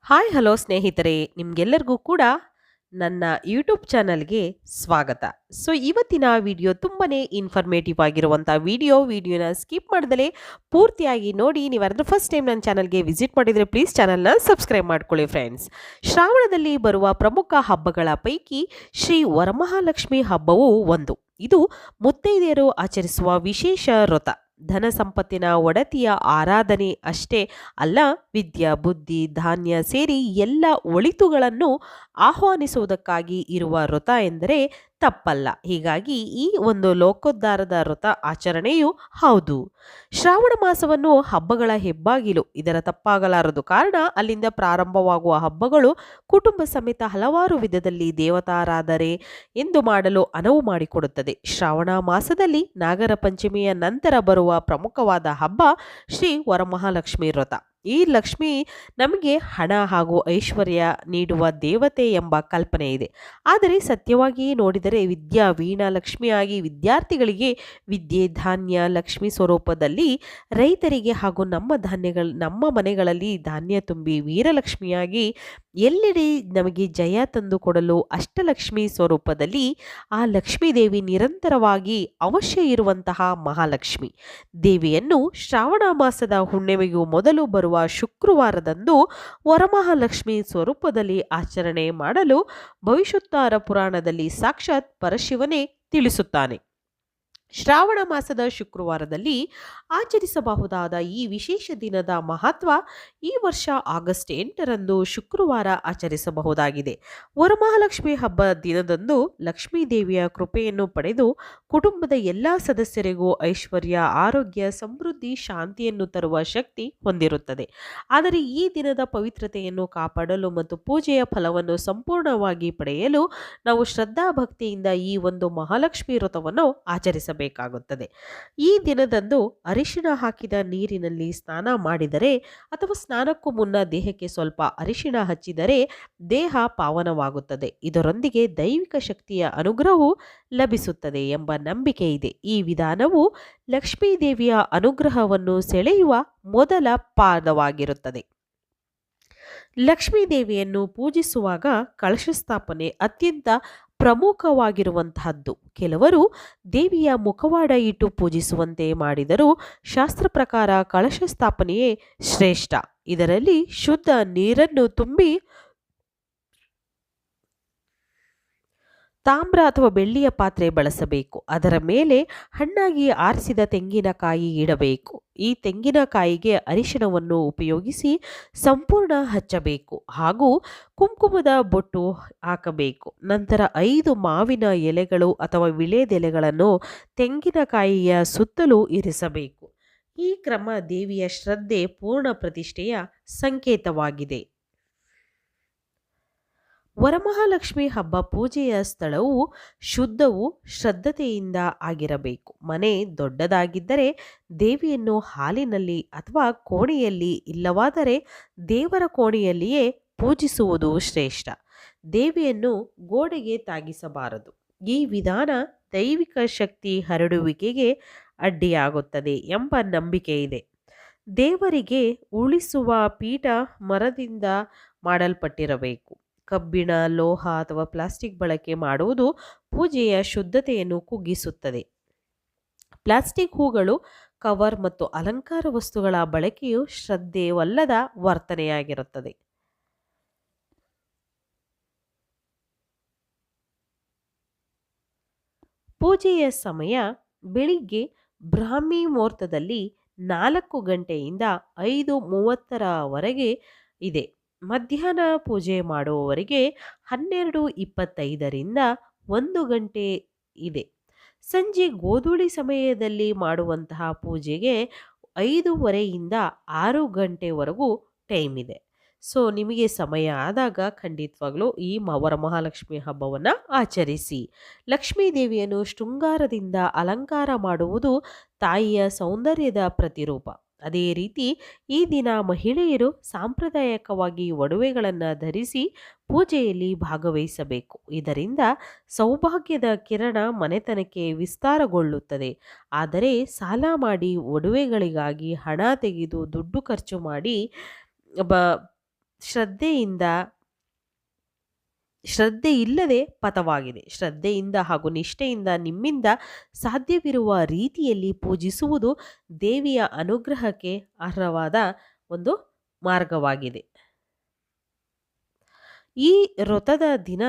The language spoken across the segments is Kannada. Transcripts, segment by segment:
ಹಾಯ್ ಹಲೋ ಸ್ನೇಹಿತರೆ, ನಿಮಗೆಲ್ಲರಿಗೂ ಕೂಡ ನನ್ನ ಯೂಟ್ಯೂಬ್ ಚಾನಲ್ಗೆ ಸ್ವಾಗತ. ಇವತ್ತಿನ ವಿಡಿಯೋ ತುಂಬಾನೇ ಇನ್ಫಾರ್ಮೇಟಿವ್ ಆಗಿರುವಂಥ ವಿಡಿಯೋನ ಸ್ಕಿಪ್ ಮಾಡ್ದಲೇ ಪೂರ್ತಿಯಾಗಿ ನೋಡಿ. ನೀವಾದ್ರೂ ಫಸ್ಟ್ ಟೈಮ್ ನನ್ನ ಚಾನಲ್ಗೆ ವಿಸಿಟ್ ಮಾಡಿದರೆ ಪ್ಲೀಸ್ ಚಾನಲ್ನ ಸಬ್ಸ್ಕ್ರೈಬ್ ಮಾಡ್ಕೊಳ್ಳಿ ಫ್ರೆಂಡ್ಸ್. ಶ್ರಾವಣದಲ್ಲಿ ಬರುವ ಪ್ರಮುಖ ಹಬ್ಬಗಳ ಪೈಕಿ ಶ್ರೀ ವರಮಹಾಲಕ್ಷ್ಮಿ ಹಬ್ಬವು ಒಂದು. ಇದು ಮುತ್ತೈದೆಯರು ಆಚರಿಸುವ ವಿಶೇಷ ವ್ರತ. ಧನ ಸಂಪತ್ತಿನ ಒಡತಿಯ ಆರಾಧನೆ ಅಷ್ಟೇ ಅಲ್ಲ, ವಿದ್ಯಾ ಬುದ್ಧಿ ಧಾನ್ಯ ಸೇರಿ ಎಲ್ಲ ಒಳಿತುಗಳನ್ನು ಆಹ್ವಾನಿಸುವುದಕ್ಕಾಗಿ ಇರುವ ವ್ರತ ಎಂದರೆ ತಪ್ಪಲ್ಲ. ಹೀಗಾಗಿ ಈ ಒಂದು ಲೋಕೋದ್ಧಾರದ ವ್ರತ ಆಚರಣೆಯೂ ಹೌದು. ಶ್ರಾವಣ ಮಾಸವನ್ನು ಹಬ್ಬಗಳ ಹೆಬ್ಬಾಗಿಲು, ಇದರ ತಪ್ಪಾಗಲಾರದು. ಕಾರಣ ಅಲ್ಲಿಂದ ಪ್ರಾರಂಭವಾಗುವ ಹಬ್ಬಗಳು ಕುಟುಂಬ ಸಮೇತ ಹಲವಾರು ವಿಧದಲ್ಲಿ ದೇವತಾರಾಧನೆ ಎಂದು ಮಾಡಲು ಅನುವು ಮಾಡಿಕೊಡುತ್ತದೆ. ಶ್ರಾವಣ ಮಾಸದಲ್ಲಿ ನಾಗರ ಪಂಚಮಿಯ ನಂತರ ಬರುವ ಪ್ರಮುಖವಾದ ಹಬ್ಬ ಶ್ರೀ ವರಮಹಾಲಕ್ಷ್ಮಿ ವ್ರತ. ಈ ಲಕ್ಷ್ಮಿ ನಮಗೆ ಹಣ ಹಾಗೂ ಐಶ್ವರ್ಯ ನೀಡುವ ದೇವತೆ ಎಂಬ ಕಲ್ಪನೆ ಇದೆ. ಆದರೆ ಸತ್ಯವಾಗಿ ನೋಡಿದರೆ ವಿದ್ಯಾ ವೀಣಾ ಲಕ್ಷ್ಮಿಯಾಗಿ ವಿದ್ಯಾರ್ಥಿಗಳಿಗೆ ವಿದ್ಯೆ, ಧಾನ್ಯ ಲಕ್ಷ್ಮಿ ಸ್ವರೂಪದಲ್ಲಿ, ರೈತರಿಗೆ ಹಾಗೂ ನಮ್ಮ ಮನೆಗಳಲ್ಲಿ ಧಾನ್ಯ ತುಂಬಿ ವೀರಲಕ್ಷ್ಮಿಯಾಗಿ ಎಲ್ಲೆಡೆ ನಮಗೆ ಜಯ ತಂದು ಕೊಡಲು ಅಷ್ಟಲಕ್ಷ್ಮಿ ಸ್ವರೂಪದಲ್ಲಿ ಆ ಲಕ್ಷ್ಮೀ ದೇವಿ ನಿರಂತರವಾಗಿ ಅವಶ್ಯ ಇರುವಂತಹ ಮಹಾಲಕ್ಷ್ಮಿ ದೇವಿಯನ್ನು ಶ್ರಾವಣ ಮಾಸದ ಹುಣ್ಣಿಮೆಗೂ ಮೊದಲು ಬರುವ ಶುಕ್ರವಾರದಂದು ವರಮಹಾಲಕ್ಷ್ಮಿ ಸ್ವರೂಪದಲ್ಲಿ ಆಚರಣೆ ಮಾಡಲು ಭವಿಷ್ಯೋತ್ತರ ಪುರಾಣದಲ್ಲಿ ಸಾಕ್ಷಾತ್ ಪರಶಿವನೇ ತಿಳಿಸುತ್ತಾನೆ. ಶ್ರಾವಣ ಮಾಸದ ಶುಕ್ರವಾರದಲ್ಲಿ ಆಚರಿಸಬಹುದಾದ ಈ ವಿಶೇಷ ದಿನದ ಮಹತ್ವ: ಈ ವರ್ಷ ಆಗಸ್ಟ್ 8ರಂದು ಶುಕ್ರವಾರ ಆಚರಿಸಬಹುದಾಗಿದೆ. ವರಮಹಾಲಕ್ಷ್ಮಿ ಹಬ್ಬ ದಿನದಂದು ಲಕ್ಷ್ಮೀ ದೇವಿಯ ಕೃಪೆಯನ್ನು ಪಡೆದು ಕುಟುಂಬದ ಎಲ್ಲ ಸದಸ್ಯರಿಗೂ ಐಶ್ವರ್ಯ, ಆರೋಗ್ಯ, ಸಮೃದ್ಧಿ, ಶಾಂತಿಯನ್ನು ತರುವ ಶಕ್ತಿ ಹೊಂದಿರುತ್ತದೆ. ಆದರೆ ಈ ದಿನದ ಪವಿತ್ರತೆಯನ್ನು ಕಾಪಾಡಲು ಮತ್ತು ಪೂಜೆಯ ಫಲವನ್ನು ಸಂಪೂರ್ಣವಾಗಿ ಪಡೆಯಲು ನಾವು ಶ್ರದ್ಧಾ ಭಕ್ತಿಯಿಂದ ಈ ಒಂದು ಮಹಾಲಕ್ಷ್ಮಿ ವ್ರತವನ್ನು ಆಚರಿಸಬೇಕಾಗುತ್ತದೆ. ಈ ದಿನದಂದು ಅರಿಶಿಣ ಹಾಕಿದ ನೀರಿನಲ್ಲಿ ಸ್ನಾನ ಮಾಡಿದರೆ ಅಥವಾ ಸ್ನಾನಕ್ಕೂ ಮುನ್ನ ದೇಹಕ್ಕೆ ಸ್ವಲ್ಪ ಅರಿಶಿಣ ಹಚ್ಚಿದರೆ ದೇಹ ಪಾವನವಾಗುತ್ತದೆ. ಇದರೊಂದಿಗೆ ದೈವಿಕ ಶಕ್ತಿಯ ಅನುಗ್ರಹವು ಲಭಿಸುತ್ತದೆ ಎಂಬ ನಂಬಿಕೆ ಇದೆ. ಈ ವಿಧಾನವು ಲಕ್ಷ್ಮೀ ದೇವಿಯ ಅನುಗ್ರಹವನ್ನು ಸೆಳೆಯುವ ಮೊದಲ ಪಾದವಾಗಿರುತ್ತದೆ. ಲಕ್ಷ್ಮೀ ದೇವಿಯನ್ನು ಪೂಜಿಸುವಾಗ ಕಳಶ ಸ್ಥಾಪನೆ ಅತ್ಯಂತ ಪ್ರಮುಖವಾಗಿರುವಂತಹದ್ದು. ಕೆಲವರು ದೇವಿಯ ಮುಖವಾಡ ಇಟ್ಟು ಪೂಜಿಸುವಂತೆ ಮಾಡಿದರೂ ಶಾಸ್ತ್ರ ಪ್ರಕಾರ ಕಳಶ ಸ್ಥಾಪನೆಯೇ ಶ್ರೇಷ್ಠ. ಇದರಲ್ಲಿ ಶುದ್ಧ ನೀರನ್ನು ತುಂಬಿ ತಾಮ್ರ ಅಥವಾ ಬೆಳ್ಳಿಯ ಪಾತ್ರೆ ಬಳಸಬೇಕು. ಅದರ ಮೇಲೆ ಹಣ್ಣಾಗಿ ಆರಿಸಿದ ತೆಂಗಿನಕಾಯಿ ಇಡಬೇಕು. ಈ ತೆಂಗಿನಕಾಯಿಗೆ ಅರಿಶಿಣವನ್ನು ಉಪಯೋಗಿಸಿ ಸಂಪೂರ್ಣ ಹಚ್ಚಬೇಕು ಹಾಗೂ ಕುಂಕುಮದ ಬೊಟ್ಟು ಹಾಕಬೇಕು. ನಂತರ 5 ಮಾವಿನ ಎಲೆಗಳು ಅಥವಾ ವಿಳೆದೆಲೆಗಳನ್ನು ತೆಂಗಿನಕಾಯಿಯ ಸುತ್ತಲೂ ಇರಿಸಬೇಕು. ಈ ಕ್ರಮ ದೇವಿಯ ಶ್ರದ್ಧೆ, ಪೂರ್ಣ ಪ್ರತಿಷ್ಠೆಯ ಸಂಕೇತವಾಗಿದೆ. ವರಮಹಾಲಕ್ಷ್ಮಿ ಹಬ್ಬ ಪೂಜೆಯ ಸ್ಥಳವು ಶುದ್ಧವೂ ಶ್ರದ್ಧತೆಯಿಂದ ಆಗಿರಬೇಕು. ಮನೆ ದೊಡ್ಡದಾಗಿದ್ದರೆ ದೇವಿಯನ್ನು ಹಾಲಿನಲ್ಲಿ ಅಥವಾ ಕೋಣೆಯಲ್ಲಿ, ಇಲ್ಲವಾದರೆ ದೇವರ ಕೋಣೆಯಲ್ಲಿಯೇ ಪೂಜಿಸುವುದು ಶ್ರೇಷ್ಠ. ದೇವಿಯನ್ನು ಗೋಡೆಗೆ ತಾಗಿಸಬಾರದು. ಈ ವಿಧಾನ ದೈವಿಕ ಶಕ್ತಿ ಹರಡುವಿಕೆಗೆ ಅಡ್ಡಿಯಾಗುತ್ತದೆ ಎಂಬ ನಂಬಿಕೆ ಇದೆ. ದೇವರಿಗೆ ಉಳಿಸುವ ಪೀಠ ಮರದಿಂದ ಮಾಡಲ್ಪಟ್ಟಿರಬೇಕು. ಕಬ್ಬಿಣ, ಲೋಹ ಅಥವಾ ಪ್ಲಾಸ್ಟಿಕ್ ಬಳಕೆ ಮಾಡುವುದು ಪೂಜೆಯ ಶುದ್ಧತೆಯನ್ನು ಕುಗ್ಗಿಸುತ್ತದೆ. ಪ್ಲಾಸ್ಟಿಕ್ ಹೂಗಳು, ಕವರ್ ಮತ್ತು ಅಲಂಕಾರ ವಸ್ತುಗಳ ಬಳಕೆಯು ಶ್ರದ್ಧೆವಲ್ಲದ ವರ್ತನೆಯಾಗಿರುತ್ತದೆ. ಪೂಜೆಯ ಸಮಯ: ಬೆಳಿಗ್ಗೆ ಬ್ರಾಹ್ಮಿ ಮುಹೂರ್ತದಲ್ಲಿ 4 ಗಂಟೆಯಿಂದ 5:30ರವರೆಗೆ ಇದೆ. ಮಧ್ಯಾಹ್ನ ಪೂಜೆ ಮಾಡುವವರಿಗೆ 12:25ರಿಂದ 1 ಗಂಟೆ ಇದೆ. ಸಂಜೆ ಗೋಧೂಳಿ ಸಮಯದಲ್ಲಿ ಮಾಡುವಂತಹ ಪೂಜೆಗೆ 5:30ರಿಂದ 6 ಗಂಟೆವರೆಗೂ ಟೈಮ್ ಇದೆ. ನಿಮಗೆ ಸಮಯ ಆದಾಗ ಖಂಡಿತವಾಗ್ಲೂ ಈ ವರಮಹಾಲಕ್ಷ್ಮಿ ಹಬ್ಬವನ್ನು ಆಚರಿಸಿ. ಲಕ್ಷ್ಮೀ ದೇವಿಯನ್ನು ಶೃಂಗಾರದಿಂದ ಅಲಂಕಾರ ಮಾಡುವುದು ತಾಯಿಯ ಸೌಂದರ್ಯದ ಪ್ರತಿರೂಪ. ಅದೇ ರೀತಿ ಈ ದಿನ ಮಹಿಳೆಯರು ಸಾಂಪ್ರದಾಯಿಕವಾಗಿ ಒಡವೆಗಳನ್ನು ಧರಿಸಿ ಪೂಜೆಯಲ್ಲಿ ಭಾಗವಹಿಸಬೇಕು. ಇದರಿಂದ ಸೌಭಾಗ್ಯದ ಕಿರಣ ಮನೆತನಕ್ಕೆ ವಿಸ್ತಾರಗೊಳ್ಳುತ್ತದೆ. ಆದರೆ ಸಾಲ ಮಾಡಿ ಒಡವೆಗಳಿಗಾಗಿ ಹಣ ತೆಗೆದು ದುಡ್ಡು ಖರ್ಚು ಮಾಡಿ ಶ್ರದ್ಧೆಯಿಂದ ಶ್ರದ್ಧೆ ಇಲ್ಲದೆ ಪತವಾಗಿದೆ. ಶ್ರದ್ಧೆಯಿಂದ ಹಾಗೂ ನಿಷ್ಠೆಯಿಂದ ನಿಮ್ಮಿಂದ ಸಾಧ್ಯವಿರುವ ರೀತಿಯಲ್ಲಿ ಪೂಜಿಸುವುದು ದೇವಿಯ ಅನುಗ್ರಹಕ್ಕೆ ಅರ್ಹವಾದ ಒಂದು ಮಾರ್ಗವಾಗಿದೆ. ಈ ವ್ರತದ ದಿನ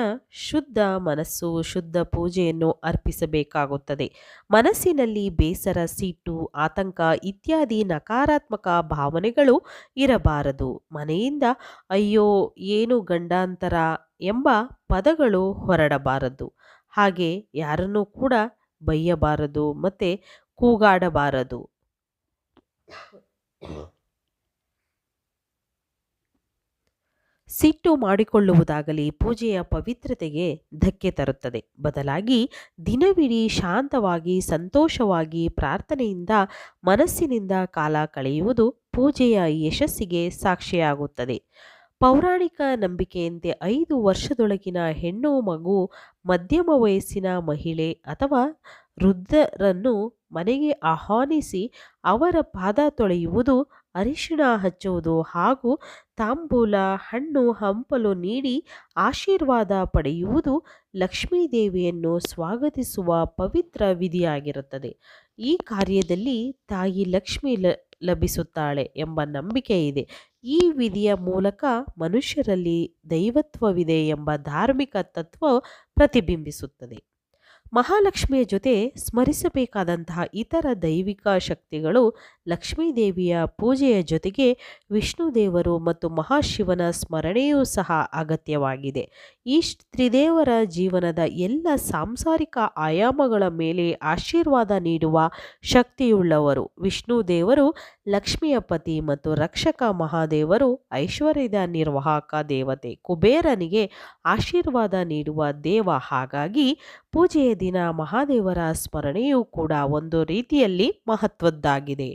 ಶುದ್ಧ ಮನಸ್ಸು, ಶುದ್ಧ ಪೂಜೆಯನ್ನು ಅರ್ಪಿಸಬೇಕಾಗುತ್ತದೆ. ಮನಸ್ಸಿನಲ್ಲಿ ಬೇಸರ, ಸಿಟ್ಟು, ಆತಂಕ ಇತ್ಯಾದಿ ನಕಾರಾತ್ಮಕ ಭಾವನೆಗಳು ಇರಬಾರದು. ಮನೆಯಿಂದ ಅಯ್ಯೋ ಏನು ಗಂಡಾಂತರ ಎಂಬ ಪದಗಳು ಹೊರಡಬಾರದು. ಹಾಗೆ ಯಾರನ್ನೂ ಕೂಡ ಬೈಯಬಾರದು ಮತ್ತು ಕೂಗಾಡಬಾರದು. ಸಿಟ್ಟು ಮಾಡಿಕೊಳ್ಳುವುದಾಗಲಿ ಪೂಜೆಯ ಪವಿತ್ರತೆಗೆ ಧಕ್ಕೆ ತರುತ್ತದೆ. ಬದಲಾಗಿ ದಿನವಿಡೀ ಶಾಂತವಾಗಿ ಸಂತೋಷವಾಗಿ ಪ್ರಾರ್ಥನೆಯಿಂದ ಮನಸ್ಸಿನಿಂದ ಕಾಲ ಕಳೆಯುವುದು ಪೂಜೆಯ ಯಶಸ್ಸಿಗೆ ಸಾಕ್ಷಿಯಾಗುತ್ತದೆ. ಪೌರಾಣಿಕ ನಂಬಿಕೆಯಂತೆ 5 ವರ್ಷದೊಳಗಿನ ಹೆಣ್ಣು ಮಗು, ಮಧ್ಯಮ ವಯಸ್ಸಿನ ಮಹಿಳೆ ಅಥವಾ ವೃದ್ಧರನ್ನು ಮನೆಗೆ ಆಹ್ವಾನಿಸಿ ಅವರ ಪಾದ ತೊಳೆಯುವುದು, ಅರಿಶಿಣ ಹಚ್ಚುವುದು ಹಾಗೂ ತಾಂಬೂಲ, ಹಣ್ಣು ಹಂಪಲು ನೀಡಿ ಆಶೀರ್ವಾದ ಪಡೆಯುವುದು ಲಕ್ಷ್ಮೀದೇವಿಯನ್ನು ಸ್ವಾಗತಿಸುವ ಪವಿತ್ರ ವಿಧಿಯಾಗಿರುತ್ತದೆ. ಈ ಕಾರ್ಯದಲ್ಲಿ ತಾಯಿ ಲಕ್ಷ್ಮಿ ಲಭಿಸುತ್ತಾಳೆ ಎಂಬ ನಂಬಿಕೆ ಇದೆ. ಈ ವಿಧಿಯ ಮೂಲಕ ಮನುಷ್ಯರಲ್ಲಿ ದೈವತ್ವವಿದೆ ಎಂಬ ಧಾರ್ಮಿಕ ತತ್ವ ಪ್ರತಿಬಿಂಬಿಸುತ್ತದೆ. ಮಹಾಲಕ್ಷ್ಮಿಯ ಜೊತೆ ಸ್ಮರಿಸಬೇಕಾದಂತಹ ಇತರ ದೈವಿಕ ಶಕ್ತಿಗಳು ಲಕ್ಷ್ಮೀದೇವಿಯ ಪೂಜೆಯ ಜೊತೆಗೆ ವಿಷ್ಣು ದೇವರು ಮತ್ತು ಮಹಾಶಿವನ ಸ್ಮರಣೆಯೂ ಸಹ ಅಗತ್ಯವಾಗಿದೆ. ಈ ತ್ರಿದೇವರ ಜೀವನದ ಎಲ್ಲ ಸಾಂಸಾರಿಕ ಆಯಾಮಗಳ ಮೇಲೆ ಆಶೀರ್ವಾದ ನೀಡುವ ಶಕ್ತಿಯುಳ್ಳವರು. ವಿಷ್ಣು ದೇವರು ಲಕ್ಷ್ಮಿಯ ಪತಿ ಮತ್ತು ರಕ್ಷಕ, ಮಹಾದೇವರು ಐಶ್ವರ್ಯದ ನಿರ್ವಾಹಕ ದೇವತೆ, ಕುಬೇರನಿಗೆ ಆಶೀರ್ವಾದ ನೀಡುವ ದೇವ. ಹಾಗಾಗಿ ಪೂಜೆಯ ದಿನ ಮಹಾದೇವರ ಸ್ಮರಣೆಯೂ ಕೂಡ ಒಂದು ರೀತಿಯಲ್ಲಿ ಮಹತ್ವದ್ದಾಗಿದೆ.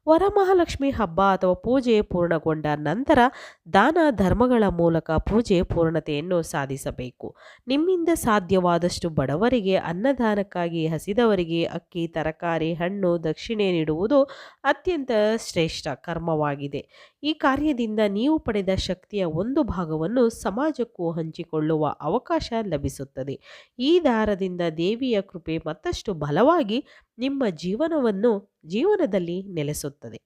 ವರಮಹಾಲಕ್ಷ್ಮಿ ಹಬ್ಬ ಅಥವಾ ಪೂಜೆ ಪೂರ್ಣಗೊಂಡ ನಂತರ ದಾನ ಧರ್ಮಗಳ ಮೂಲಕ ಪೂಜೆ ಪೂರ್ಣತೆಯನ್ನು ಸಾಧಿಸಬೇಕು. ನಿಮ್ಮಿಂದ ಸಾಧ್ಯವಾದಷ್ಟು ಬಡವರಿಗೆ, ಅನ್ನದಾನಕ್ಕಾಗಿ ಹಸಿದವರಿಗೆ ಅಕ್ಕಿ, ತರಕಾರಿ, ಹಣ್ಣು, ದಕ್ಷಿಣೆ ನೀಡುವುದು ಅತ್ಯಂತ ಶ್ರೇಷ್ಠ ಕರ್ಮವಾಗಿದೆ. ಈ ಕಾರ್ಯದಿಂದ ನೀವು ಪಡೆದ ಶಕ್ತಿಯ ಒಂದು ಭಾಗವನ್ನು ಸಮಾಜಕ್ಕೂ ಹಂಚಿಕೊಳ್ಳುವ ಅವಕಾಶ ಲಭಿಸುತ್ತದೆ. ಈ ದಾರದಿಂದ ದೇವಿಯ ಕೃಪೆ ಮತ್ತಷ್ಟು ಬಲವಾಗಿ ನಿಮ್ಮ ಜೀವನದಲ್ಲಿ ನೆಲೆಸುತ್ತದೆ.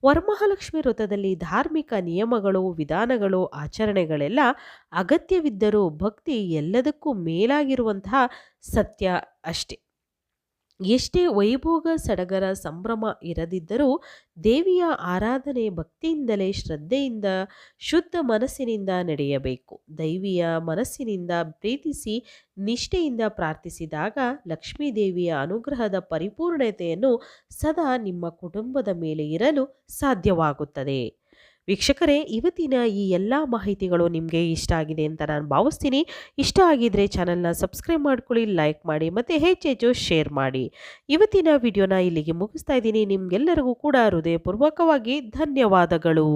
ವರಮಹಾಲಕ್ಷ್ಮಿ ವ್ರತದಲ್ಲಿ ಧಾರ್ಮಿಕ ನಿಯಮಗಳು, ವಿಧಾನಗಳು, ಆಚರಣೆಗಳೆಲ್ಲ ಅಗತ್ಯವಿದ್ದರೂ ಭಕ್ತಿ ಎಲ್ಲದಕ್ಕೂ ಮೇಲಾಗಿರುವಂತಹ ಸತ್ಯ ಅಷ್ಟೆ. ಎಷ್ಟೇ ವೈಭೋಗ ಸಡಗರ ಸಂಭ್ರಮ ಇರದಿದ್ದರೂ ದೇವಿಯ ಆರಾಧನೆ ಭಕ್ತಿಯಿಂದಲೇ, ಶ್ರದ್ಧೆಯಿಂದ, ಶುದ್ಧ ಮನಸ್ಸಿನಿಂದ ನಡೆಯಬೇಕು. ದೈವಿಯ ಮನಸ್ಸಿನಿಂದ ಪ್ರೀತಿಸಿ ನಿಷ್ಠೆಯಿಂದ ಪ್ರಾರ್ಥಿಸಿದಾಗ ಲಕ್ಷ್ಮೀದೇವಿಯ ಅನುಗ್ರಹದ ಪರಿಪೂರ್ಣತೆಯನ್ನು ಸದಾ ನಿಮ್ಮ ಕುಟುಂಬದ ಮೇಲೆ ಇರಲು ಸಾಧ್ಯವಾಗುತ್ತದೆ. ವೀಕ್ಷಕರೇ, ಇವತ್ತಿನ ಈ ಎಲ್ಲ ಮಾಹಿತಿಗಳು ನಿಮಗೆ ಇಷ್ಟ ಆಗಿದೆ ಅಂತ ನಾನು ಭಾವಿಸ್ತೀನಿ. ಇಷ್ಟ ಆಗಿದ್ರೆ ಚಾನಲ್ನ ಸಬ್ಸ್ಕ್ರೈಬ್ ಮಾಡ್ಕೊಳ್ಳಿ, ಲೈಕ್ ಮಾಡಿ ಮತ್ತು ಹೆಚ್ಚೆಚ್ಚು ಶೇರ್ ಮಾಡಿ. ಇವತ್ತಿನ ವಿಡಿಯೋನ ಇಲ್ಲಿಗೆ ಮುಗಿಸ್ತಾ ಇದ್ದೀನಿ. ನಿಮಗೆಲ್ಲರಿಗೂ ಕೂಡ ಹೃದಯಪೂರ್ವಕವಾಗಿ ಧನ್ಯವಾದಗಳು.